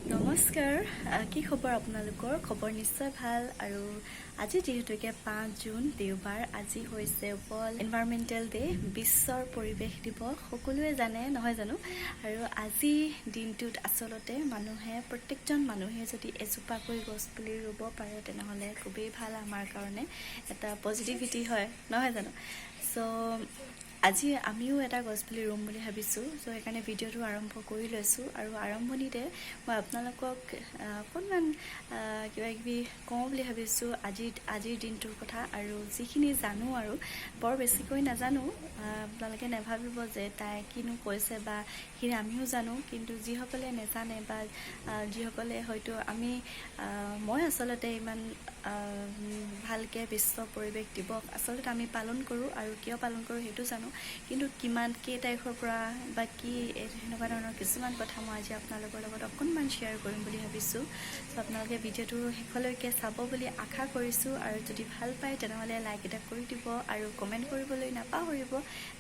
নমস্কাৰ কি খবৰ আপোনালোকৰ খবৰ নিশ্চয় ভাল আৰু আজি যেহেতুকে 5 জুন দেওবাৰ আজি হৈছে ৱৰ্ল্ড এনভাইৰনমেণ্টেল ডে বিশ্বৰ পৰিৱেশ দিৱস সকলোৱে জানে নহয় জানো আৰু আজি দিনটোত আচলতে প্ৰত্যেকজন মানুহে যদি এজোপাকৈ গছ পুলি ৰুব পাৰে তেনেহলে খুবেই ভাল আমাৰ কাৰণে এটা পজিটিভিটি হয় নহয় জানো সো আজি আমিও এটা গছপুলি ৰুম বুলি ভাবিছোঁ সো সেইকাৰণে ভিডিঅ'টো আৰম্ভ কৰি লৈছোঁ আৰু আৰম্ভণিতে মই আপোনালোকক অকণমান কিবা কিবি কওঁ বুলি ভাবিছোঁ আজিৰ দিনটোৰ কথা আৰু যিখিনি জানো আৰু বৰ বেছিকৈ নাজানো আপোনালোকে নাভাবিব যে তাই কিনো কৈছে বা সেইখিনি আমিও জানো কিন্তু যিসকলে নাজানে বা যিসকলে হয়তো মই আচলতে ইমান ভালকৈ বিশ্ব পৰিৱেশ দিৱস আচলতে আমি পালন কৰোঁ আৰু কিয় পালন কৰোঁ সেইটো জানো কিন্তু কেই তাৰিখৰ পৰা বা কি এনেকুৱা ধৰণৰ কিছুমান কথা মই আজি আপোনালোকৰ লগত অকণমান শ্বেয়াৰ কৰিম বুলি ভাবিছোঁ সো আপোনালোকে ভিডিঅ'টো শেষলৈকে চাব বুলি আশা কৰিছোঁ আৰু যদি ভাল পায় তেনেহ'লে লাইক এটা কৰি দিব আৰু কমেণ্ট কৰিবলৈ নাপাহৰিব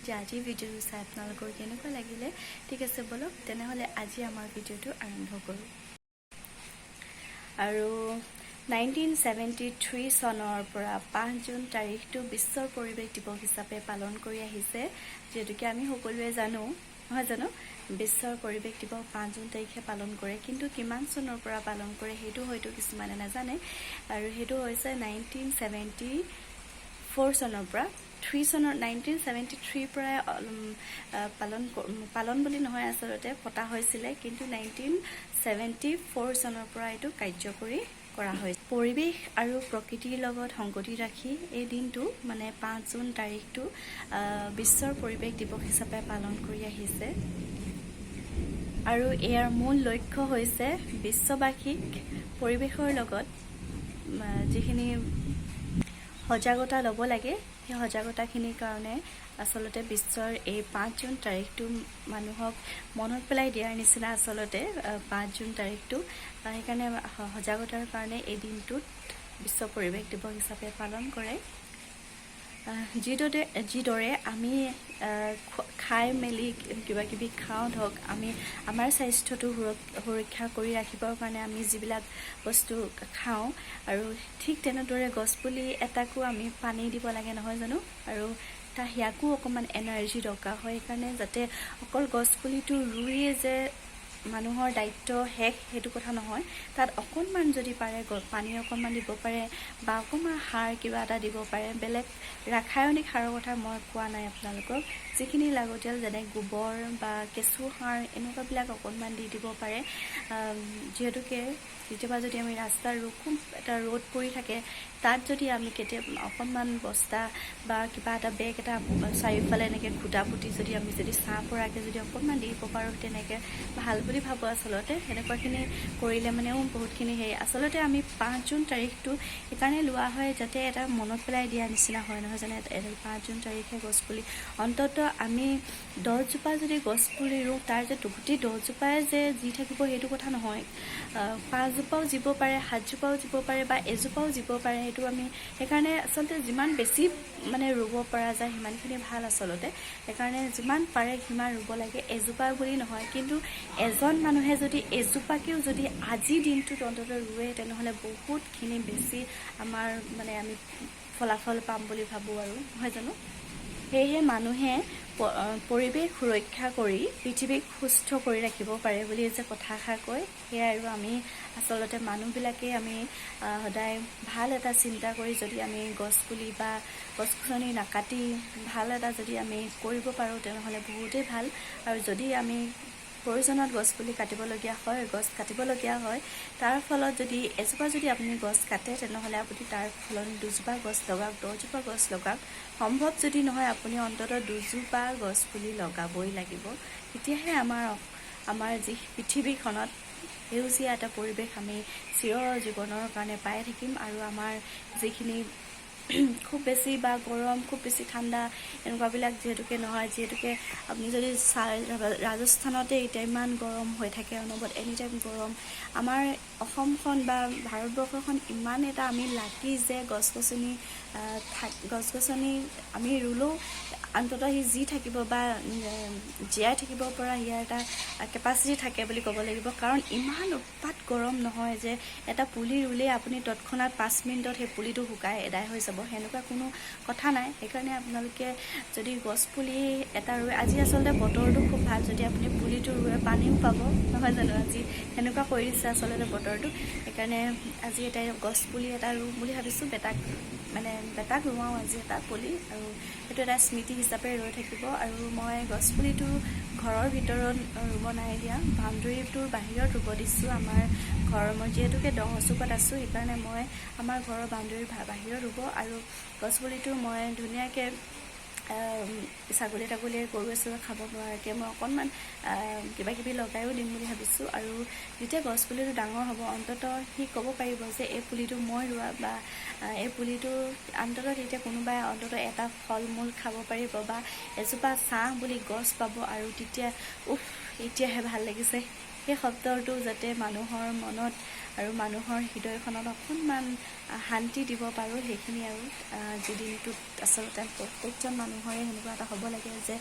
যে আজিৰ ভিডিঅ'টো চাই আপোনালোকৰ কেনেকুৱা লাগিলে ঠিক আছে বলক তেনেহ'লে আজি আমাৰ ভিডিঅ'টো আৰম্ভ কৰোঁ আৰু 1973 চনৰ পৰা 5 জুন তাৰিখটো বিশ্বৰ পৰিৱেশ দিৱস হিচাপে পালন কৰি আহিছে যেহেতুকে আমি সকলোৱে জানো নহয় জানো বিশ্বৰ পৰিৱেশ দিৱস 5 জুন তাৰিখে পালন কৰে কিন্তু কিমান চনৰ পৰা পালন কৰে সেইটো হয়তো কিছুমানে নাজানে আৰু সেইটো হৈছে 1974 চনৰ পৰা 1973 পৰা পালন বুলি নহয় আচলতে পতা হৈছিলে কিন্তু 1974 চনৰ পৰা এইটো কাৰ্যকৰী কৰা হয় পৰিৱেশ আৰু প্ৰকৃতিৰ লগত সংগতি ৰাখি এই দিনটো মানে 5 জুন তাৰিখটো বিশ্বৰ পৰিৱেশ দিৱস হিচাপে পালন কৰি আহিছে আৰু ইয়াৰ মূল লক্ষ্য হৈছে বিশ্ববাসীক পৰিৱেশৰ লগত যিখিনি সজাগতা ল'ব লাগে সেই সজাগতাখিনিৰ কাৰণে আচলতে বিশ্বৰ এই 5 জুন তাৰিখটো মানুহক মনত পেলাই দিয়াৰ নিচিনা আচলতে 5 জুন তাৰিখটো সেইকাৰণে সজাগতাৰ কাৰণে এই দিনটোত বিশ্ব পৰিৱেশ দিৱস হিচাপে পালন কৰে যিদৰে আমি খাই মেলি কিবা কিবি খাওঁ ধৰক আমি আমাৰ স্বাস্থ্যটো সুৰক্ষা কৰি ৰাখিবৰ কাৰণে আমি যিবিলাক বস্তু খাওঁ আৰু ঠিক তেনেদৰে গছপুলি এটাকো আমি পানী দিব লাগে নহয় জানো আৰু সিয়াকো অকণমান এনাৰ্জি দৰকাৰ হয় সেইকাৰণে যাতে অকল গছপুলিটো ৰুইয়ে যে মানুহৰ দায়িত্ব শেষ সেইটো কথা নহয় তাত অকণমান যদি পাৰে পানী অকণমান দিব পাৰে বা অকণমান সাৰ কিবা এটা দিব পাৰে বেলেগ ৰাসায়নিক সাৰৰ কথা মই কোৱা নাই আপোনালোকক যিখিনি লাগতিয়াল যেনে গোবৰ বা কেঁচু সাৰ এনেকুৱাবিলাক অকণমান দি দিব পাৰে যিহেতুকে কেতিয়াবা যদি আমি ৰাস্তাৰ এটা ৰ'দ পৰি থাকে তাত যদি আমি কেতিয়াবা অকণমান বস্তা বা কিবা এটা বেগ এটা চাৰিওফালে এনেকৈ খুটা পুতি যদি আমি ছাঁ পৰাকৈ যদি অকণমান দি দিব পাৰোঁ তেনেকৈ ভাল বুলি ভাবোঁ আচলতে সেনেকুৱাখিনি কৰিলে মানেও বহুতখিনি আচলতে আমি 5 জুন তাৰিখটো সেইকাৰণে লোৱা হয় যাতে এটা মনত পেলাই দিয়া নিচিনা হয় নহয় জানে 5 জুন তাৰিখে গছপুলি অন্ততঃ আমি 10জোপা যদি গছপুলি ৰুওঁ তাৰ যে গোটেই 10জোপাই যে যি থাকিব সেইটো কথা নহয় 5জোপাও জীব পাৰে 7জোপাও জীব পাৰে বা এজোপাও জীব পাৰে সেইটো আমি সেইকাৰণে আচলতে যিমান বেছি মানে ৰুব পৰা যায় সিমানখিনি ভাল আচলতে সেইকাৰণে যিমান পাৰে সিমান ৰুব লাগে এজোপা বুলি নহয় কিন্তু এজন মানুহে যদি এজোপাকেও যদি আজি দিনটোত অন্ততঃ ৰুৱে তেনেহ'লে বহুতখিনি বেছি আমাৰ মানে আমি ফলাফল পাম বুলি ভাবোঁ আৰু নহয় জানো সেয়েহে মানুহে পৰিৱেশ সুৰক্ষা কৰি পৃথিৱীক সুস্থ কৰি ৰাখিব পাৰে বুলি যে কথাষাৰ কয় সেয়াই আৰু আমি আচলতে মানুহবিলাকে আমি সদায় ভাল এটা চিন্তা কৰি যদি আমি গছপুলি বা গছ-গছনি নাকাটি ভাল এটা যদি আমি কৰিব পাৰোঁ তেনেহ'লে বহুতেই ভাল আৰু যদি আমি প্ৰয়োজনত গছপুলি গছ কাটিবলগীয়া হয় তাৰ ফলত যদি এজোপা যদি আপুনি গছ কাটে তেনেহ'লে আপুনি তাৰ ফলত 2জোপা গছ লগাওক 10জোপা গছ লগাওক সম্ভৱ যদি নহয় আপুনি অন্ততঃ 2জোপা গছপুলি লগাবই লাগিব তেতিয়াহে আমাৰ যি পৃথিৱীখনত সেউজীয়া এটা পৰিৱেশ আমি চিৰ জীৱনৰ কাৰণে পাই থাকিম আৰু আমাৰ যিখিনি খুব বেছি বা গৰম খুব বেছি ঠাণ্ডা এনেকুৱাবিলাক যিহেতুকে নহয় যিহেতুকে আপুনি যদি চাই ৰাজস্থানতে এতিয়া ইমান গৰম হৈ থাকে অনবৰত এনি টাইম গৰম আমাৰ অসমখন বা ভাৰতবৰ্ষখন ইমান এটা আমি লাকি যে গছ-গছনি আমি ৰুলেও অন্ততঃ সি যি থাকিব বা জীয়াই থাকিব পৰা ইয়াৰ এটা কেপাচিটি থাকে বুলি ক'ব লাগিব কাৰণ ইমান উৎপাত গৰম নহয় যে এটা পুলি ৰুলেই আপুনি তৎক্ষণাত 5 মিনিটত সেই পুলিটো শুকাই এদাই হৈ যাব সেনেকুৱা কোনো কথা নাই সেইকাৰণে আপোনালোকে যদি গছ পুলি এটা ৰুৱে আজি আচলতে বতৰটো খুব ভাল যদি আপুনি পুলিটো ৰুৱে পানীও পাব নহয় জানো আজি সেনেকুৱা কৰি দিছে আচলতে বতৰটো সেইকাৰণে আজি এটা গছ পুলি এটা ৰুম বুলি ভাবিছোঁ বেটাক ৰুৱাওঁ আজি এটা পুলি আৰু সেইটো এটা স্মৃতি হিচাপে ৰৈ থাকিব আৰু মই গছ পুলিটো ঘৰৰ ভিতৰত ৰুব নাই দিয়া বাউণ্ডেৰীটোৰ বাহিৰত ৰুব দিছোঁ আমাৰ ঘৰৰ মই যিহেতুকে চুকত আছোঁ সেইকাৰণে মই আমাৰ ঘৰৰ বাউণ্ডেৰীৰ বাহিৰত ৰুব আৰু গছ পুলিটো মই ধুনীয়াকৈ ছাগলী তাগলীয়ে গৰুৱে চৰুৱে খাব পৰাকৈ মই অকণমান কিবা কিবি লগাইও দিম বুলি ভাবিছোঁ আৰু যেতিয়া গছ পুলিটো ডাঙৰ হ'ব অন্ততঃ সি ক'ব পাৰিব যে এই পুলিটো মই ৰোৱা বা এই পুলিটো অন্ততঃ তেতিয়া কোনোবাই অন্ততঃ এটা ফল মূল খাব পাৰিব বা এজোপা ছাঁ বুলি গছ পাব আৰু তেতিয়া এতিয়াহে ভাল লাগিছে সেই শব্দটো যাতে মানুহৰ মনত আৰু মানুহৰ হৃদয়খনত অকণমান শান্তি দিব পাৰোঁ সেইখিনি আৰু যি দিনটোত আচলতে প্ৰত্যেকজন মানুহৰে সেনেকুৱা এটা হ'ব লাগে যে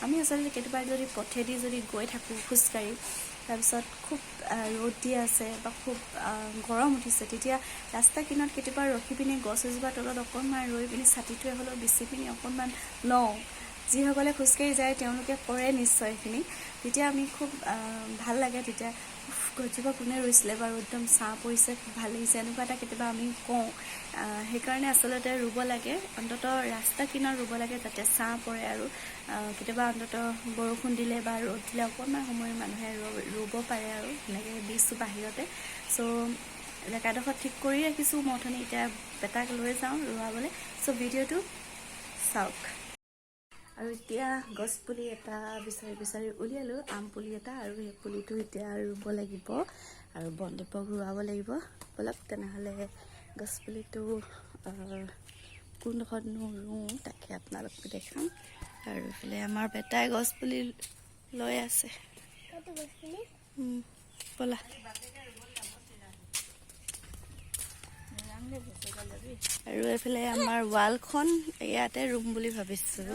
আমি আচলতে কেতিয়াবা যদি পথেদি যদি গৈ থাকোঁ খোজকাঢ়ি তাৰপিছত খুব ৰ'দ দি আছে বা খুব গৰম উঠিছে তেতিয়া ৰাস্তা কিনাৰত কেতিয়াবা ৰখি পিনি গছ এজোপা তলত অকণমান ৰৈ পিনি ছাতিটোৱে হ'লেও বিচি পিনি অকণমান লওঁ যিসকলে খোজকাঢ়ি যায় তেওঁলোকে কৰে নিশ্চয় এইখিনি তেতিয়া আমি খুব ভাল লাগে তেতিয়া গছজোপা কোনে ৰুইছিলে বাৰু একদম ছাঁ পৰিছে খুব ভাল লাগিছে এনেকুৱা এটা কেতিয়াবা আমি কওঁ সেইকাৰণে আচলতে ৰুব লাগে অন্ততঃ ৰাস্তা কিনাৰত ৰুব লাগে যাতে ছাঁ পৰে আৰু কেতিয়াবা অন্ততঃ বৰষুণ দিলে বা ৰ'দ দিলে অকণমান সময় মানুহে ৰুব পাৰে আৰু সেনেকৈ দিছোঁ বাহিৰতে চ' জেগাডোখৰ ঠিক কৰি ৰাখিছোঁ মই অথনি এতিয়া বেটাক লৈ যাওঁ ৰুৱাবলৈ চ' ভিডিঅ'টো চাওক আৰু এতিয়া গছ পুলি এটা বিচাৰি উলিয়ালোঁ আম পুলি এটা আৰু সেই পুলিটো এতিয়া ৰুব লাগিব আৰু বনদীপক ৰুৱাব লাগিব বলক তেনেহ'লে গছ পুলিটো কোনডোখৰতনো ৰুওঁ তাকে আপোনালোকক দেখাম আৰু এইফালে আমাৰ বেটাই গছ পুলি লৈ আছে ব'লা আৰু এইফালে আমাৰ ৱালখন ইয়াতে ৰুম বুলি ভাবিছোঁ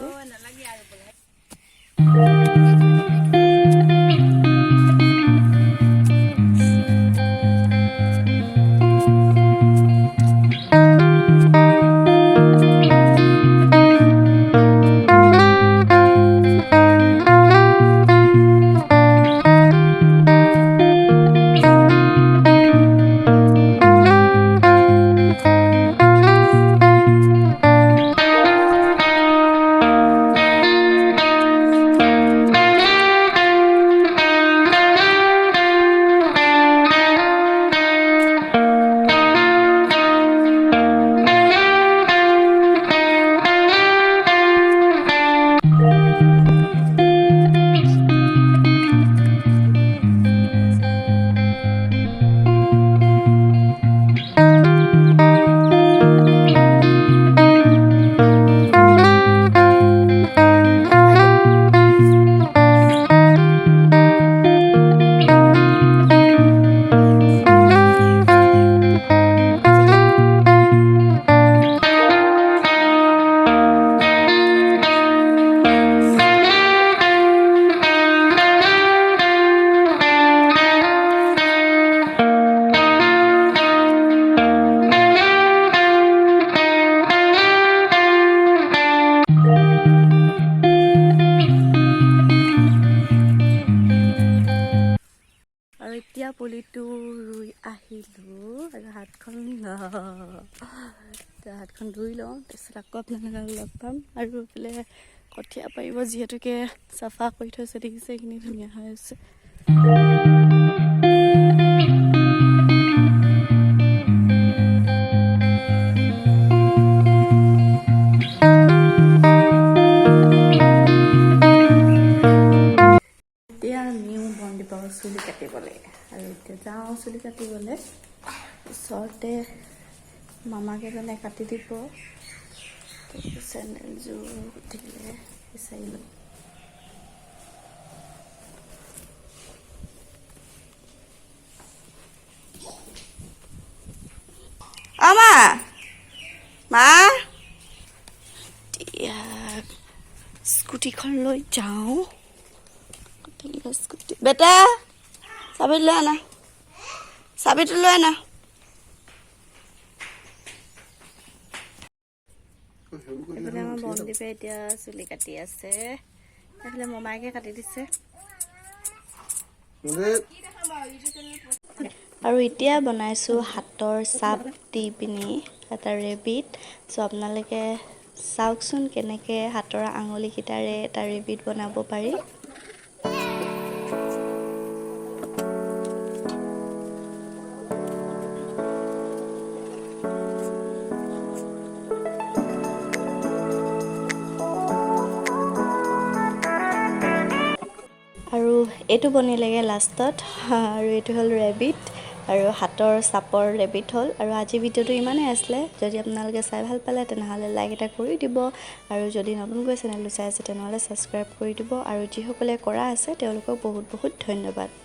এতিয়া পুলিটো ৰুই আহিলোঁ আৰু হাতখন ধুই লওঁ তাৰপিছত আকৌ আপোনালোকক লগ পাম আৰু এইফালে কঠীয়া পাৰিব যিহেতুকে চাফা কৰি থৈছে দেখিছে এইখিনি ধুনীয়া হৈ আছে চুলি কাটিবলৈ আৰু এতিয়া যাওঁ চুলি কাটিবলৈ ওচৰতে মামাকেইজনে কাটি দিব চেণ্ডেলযোৰ সুধিলে বিচাৰিলোঁ আমা মা এতিয়া স্কুটিখন লৈ যাওঁ স্কুটি বেটা চাবিটো লৈ আনা চাবিটো লৈ আনা এইফালে আমাৰ বন্দীপে এতিয়া চুলি কাটি আছে এইফালে মমাইকে কাটি দিছে আৰু এতিয়া বনাইছোঁ হাতৰ চাপ দি পিনি এটা ৰেবিট চ' আপোনালোকে চাওকচোন কেনেকৈ হাতৰ আঙুলিকেইটাৰে এটা ৰেবিট বনাব পাৰি আৰু এইটো বনিলেগৈ লাষ্টত আৰু এইটো হ'ল ৰেবিট আৰু হাতৰ চাপৰ ৰেবিট হ'ল আৰু আজি ভিডিঅ'টো ইমানেই আছিলে যদি আপোনালোকে চাই ভাল পালে তেনেহ'লে লাইক এটা কৰি দিব আৰু যদি নতুনকৈ চেনেলটো চাই আছে তেনেহ'লে ছাবস্ক্ৰাইব কৰি দিব আৰু যিসকলে কৰা আছে তেওঁলোকক বহুত বহুত ধন্যবাদ